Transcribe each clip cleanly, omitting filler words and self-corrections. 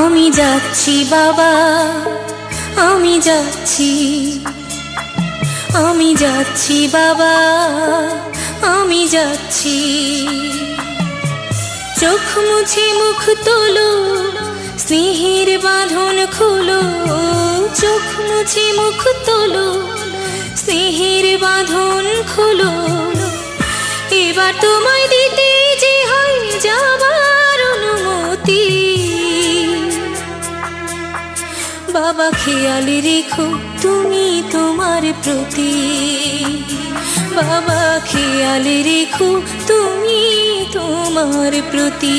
আমি যাচ্ছি বাবা, আমি যাচ্ছি, আমি যাচ্ছি বাবা, আমি যাচ্ছি। চোখ মুছে মুখ তোলো, স্নেহের বাঁধন খোলো। চোখ মুছে মুখ তোলো, স্নেহের বাঁধন খোলো। এবার তোমায় দিতে যে হয় যাবার অনুমতি। বাবা খেয়াল রেখো তুমি তোমার প্রতি। বাবা খেয়াল রেখো তুমি তোমার প্রতি।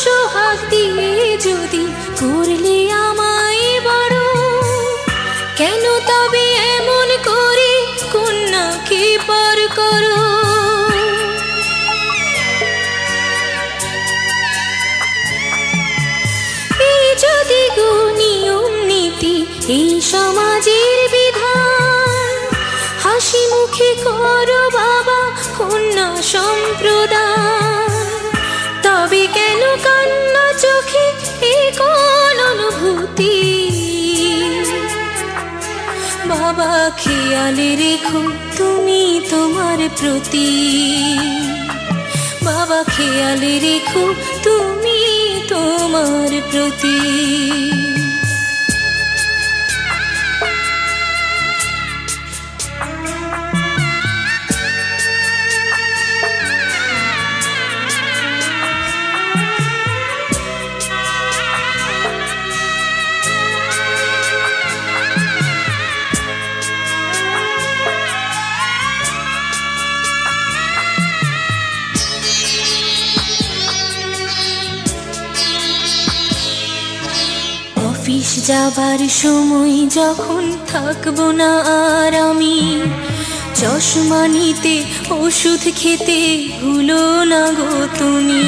সোহাগ দিয়ে যদি করলে আমায় বড়, কেন তবে এমন করে কন্যাকে পর করো? এই যদি গো নিয়ম নীতি, এই সমাজের বিধান, হাসি মুখে করো বাবা কন্যা সম্প্রদান। তবে কেন কান্না চোখে এ কোন অনুভূতি? বাবা খেয়াল রেখো তুমি তোমার প্রতি। বাবা খেয়াল রেখো তুমি তোমার প্রতি। অফিস যাবার সময় যখন থাকবো না আর আমি, চশমা নিতে ওষুধ খেতে ভুলো না গো তুমি।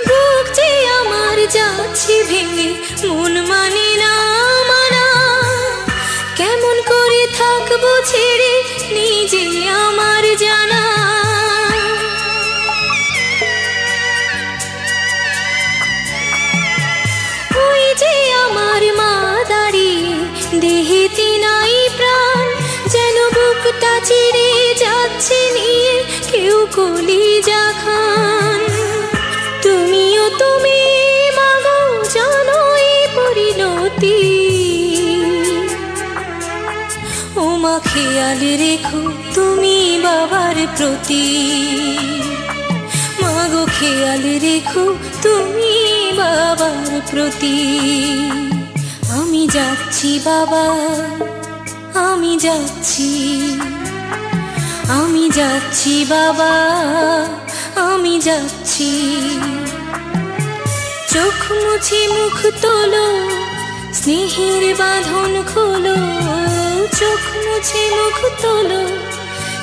বুক যে আমার যাচ্ছে ভেঙে, মন মানে না মানা। কেমন করে থাকবো ছেড়ে নিজে আমার জানা। দেহেতে নাই প্রাণ, যেন বুকটা চিরে যাচ্ছে নিয়ে কেউ কলিজা খান। তুমিও তুমি মাগো জানো এই পরিণতি। ও মা খেয়াল রেখো তুমি বাবার প্রতি। মাগো খেয়াল রেখো তুমি বাবার প্রতি। আমি যাচ্ছি বাবা, আমি যাচ্ছি, আমি যাচ্ছি বাবা, আমি যাচ্ছি। চোখ মুছে মুখ তোলো, স্নেহের বাঁধন খোলো। চোখ মুছে মুখ তোলো,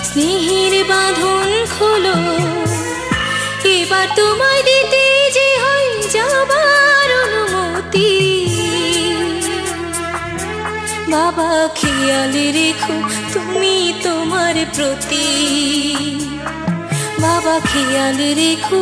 স্নেহের বাঁধন খোলো। এবার তোমায় দিতে যে হয় যাবার অনুমতি। বাবা খেয়াল রেখো তুমি তোমার প্রতি। বাবা খেয়াল রেখো।